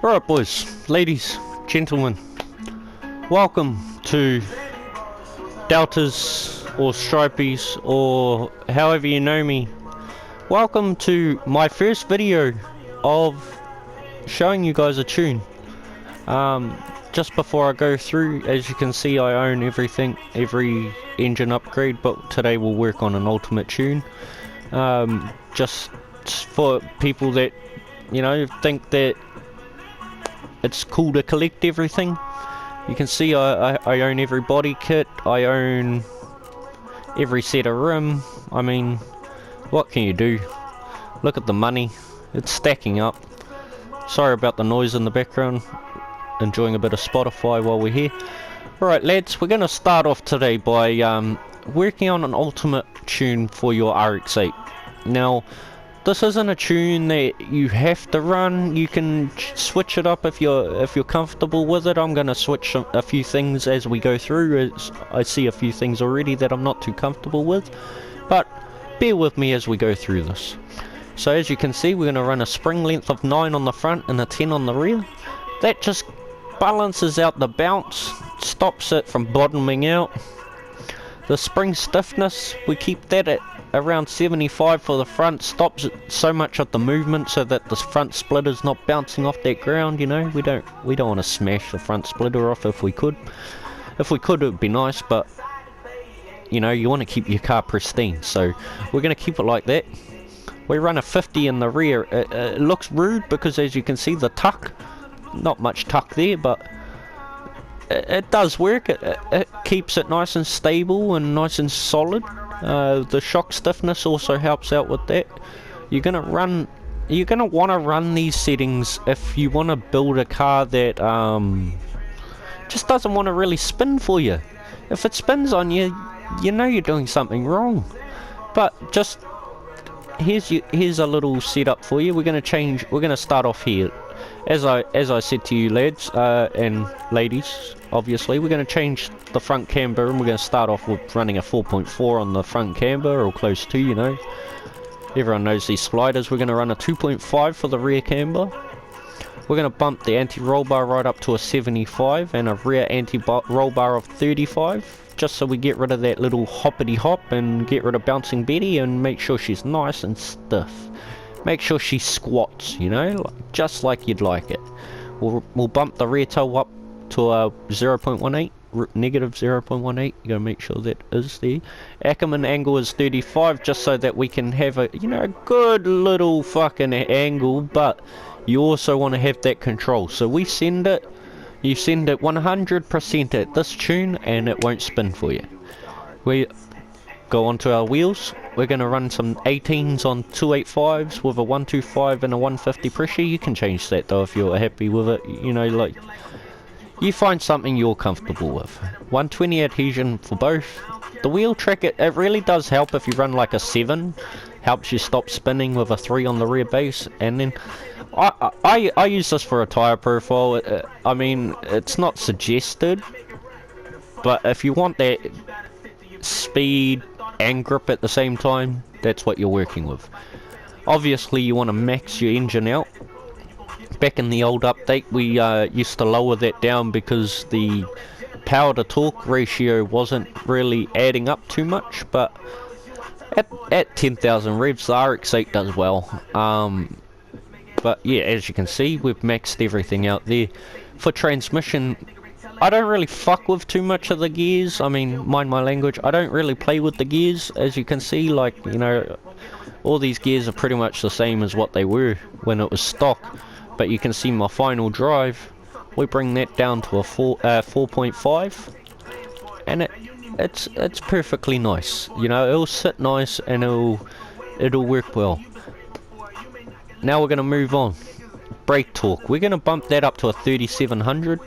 Alright boys, ladies, gentlemen, welcome to Deltas or Stripies or however you know me. Welcome to my first video of showing you guys a tune. Just before I go through, as you can see, I own everything, every engine upgrade, but today we'll work on an ultimate tune. Just for people that, you know, think that it's cool to collect everything. You can see I own every body kit, I own every set of rim. I mean, what can you do? Look at the money, it's stacking up. Sorry about the noise in the background, enjoying a bit of Spotify while we're here. Alright lads, we're going to start off today by working on an ultimate tune for your RX8. Now, this isn't a tune that you have to run. You can switch it up if you're comfortable with it. I'm going to switch a few things as we go through, as I see a few things already that I'm not too comfortable with, but bear with me as we go through this. So as you can see, we're going to run a spring length of 9 on the front and a 10 on the rear. That just balances out the bounce, stops it from bottoming out. The spring stiffness, we keep that at around 75 for the front, stops so much of the movement so that the front splitter's not bouncing off that ground. You know, we don't want to smash the front splitter off. If we could it would be nice, but you know, you want to keep your car pristine, so we're going to keep it like that. We run a 50 in the rear. It looks rude because as you can see, the tuck, not much tuck there, but it does work. It keeps it nice and stable and nice and solid. The shock stiffness also helps out with that. You're gonna want to run these settings if you want to build a car that just doesn't want to really spin for you. If it spins on you, you know you're doing something wrong. But just here's a little setup for you. We're gonna start off here. As I said to you lads and ladies, obviously we're going to change the front camber, and we're going to start off with running a 4.4 on the front camber, or close to, you know. Everyone knows these sliders. We're going to run a 2.5 for the rear camber. We're going to bump the anti-roll bar right up to a 75 and a rear anti-roll bar of 35, just so we get rid of that little hoppity hop and get rid of bouncing Betty and make sure she's nice and stiff. Make sure she squats, you know, just like you'd like it. We'll bump the rear toe up to a 0.18, negative 0.18. You gotta make sure that is there. Ackerman angle is 35, just so that we can have a, you know, a good little fucking angle, but you also want to have that control. So you send it 100% at this tune, and it won't spin for you. We go onto our wheels. We're going to run some 18s on 285s with a 125 and a 150 pressure. You can change that though if you're happy with it. You know, like, you find something you're comfortable with. 120 adhesion for both. The wheel track, it really does help if you run like a 7. Helps you stop spinning with a 3 on the rear base. And then I use this for a tyre profile. I mean, it's not suggested, but if you want that speed and grip at the same time, that's what you're working with. Obviously you want to max your engine out. Back in the old update we used to lower that down because the power to torque ratio wasn't really adding up too much, but at 10,000 revs the RX8 does well. But yeah, as you can see, we've maxed everything out there. For transmission, I don't really fuck with too much of the gears. I mean, mind my language, I don't really play with the gears. As you can see, like, you know, all these gears are pretty much the same as what they were when it was stock. But you can see my final drive, we bring that down to a 4.5, and it's perfectly nice. You know, it'll sit nice and it'll work well. Now we're going to move on. Brake torque, we're going to bump that up to a 3700.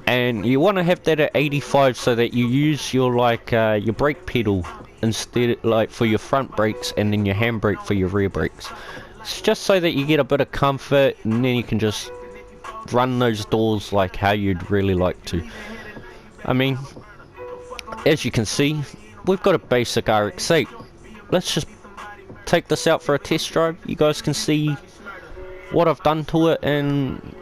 And you want to have that at 85 so that you use your your brake pedal instead, like for your front brakes, and then your handbrake for your rear brakes. It's just so that you get a bit of comfort, and then you can just run those doors like how you'd really like to. I mean, as you can see, we've got a basic RX8. Let's just take this out for a test drive. You guys can see what I've done to it, and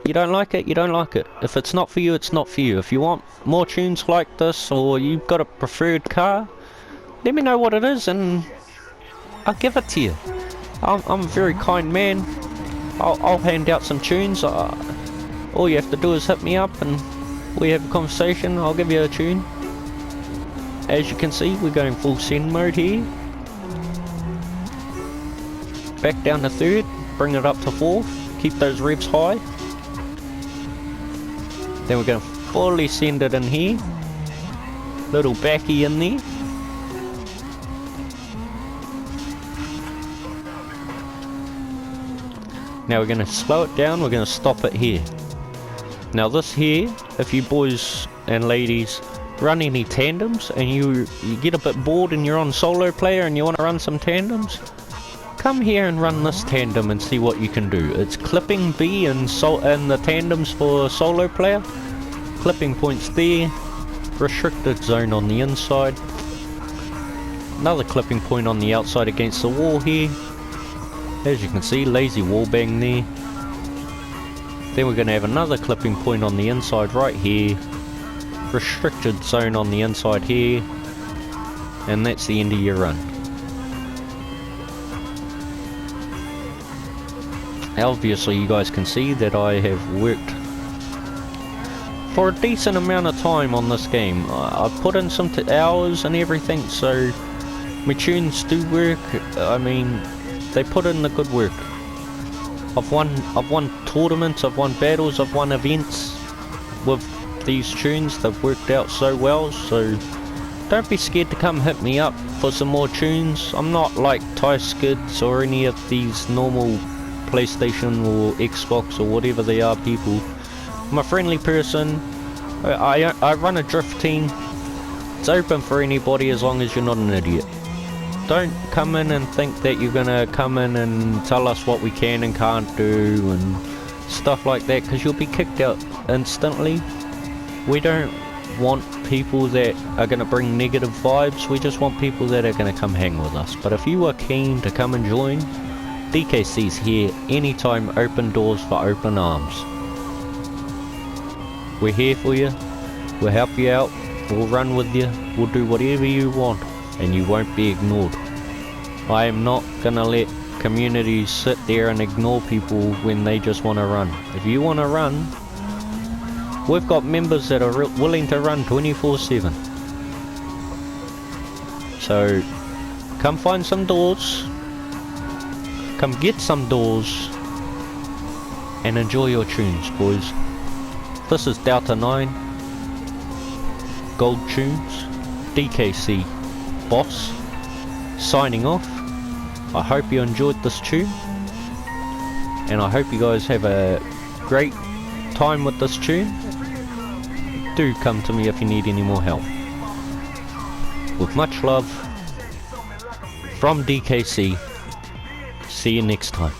you don't like it, you don't like it. If it's not for you, it's not for you. If you want more tunes like this, or you've got a preferred car, let me know what it is and I'll give it to you. I'm a very kind man. I'll hand out some tunes. All you have to do is hit me up and we have a conversation. I'll give you a tune. As you can see, we're going full send mode here. Back down to third, bring it up to fourth, keep those revs high. Then we're going to fully send it in here. Little backy in there. Now we're going to slow it down, we're going to stop it here. Now this here, if you boys and ladies run any tandems and you get a bit bored and you're on solo player and you want to run some tandems, come here and run this tandem and see what you can do. It's clipping B and the tandems for solo player. Clipping points there. Restricted zone on the inside. Another clipping point on the outside against the wall here. As you can see, lazy wall bang there. Then we're going to have another clipping point on the inside right here. Restricted zone on the inside here. And that's the end of your run. Obviously you guys can see that I have worked for a decent amount of time on this game. I've put in some hours and everything, so my tunes do work. I mean, they put in the good work. I've won tournaments, I've won battles, I've won events with these tunes. They've worked out so well, so don't be scared to come hit me up for some more tunes. I'm not like Ty Skids or any of these normal PlayStation or Xbox or whatever they are people. I'm a friendly person. I run a drift team. It's open for anybody as long as you're not an idiot. Don't come in and think that you're gonna come in and tell us what we can and can't do and stuff like that, because you'll be kicked out instantly. We don't want people that are gonna bring negative vibes. We just want people that are gonna come hang with us. But if you are keen to come and join, DKC's here anytime. Open doors for open arms. We're here for you. We'll help you out. We'll run with you. We'll do whatever you want and you won't be ignored. I am not gonna let communities sit there and ignore people when they just want to run. If you want to run, we've got members that are willing to run 24/7. So come find some doors, come get some doors and enjoy your tunes, boys. This is Delta 9 Gold Tunes, DKC Boss, signing off. I hope you enjoyed this tune, and I hope you guys have a great time with this tune. Do come to me if you need any more help. With much love from DKC. See you next time.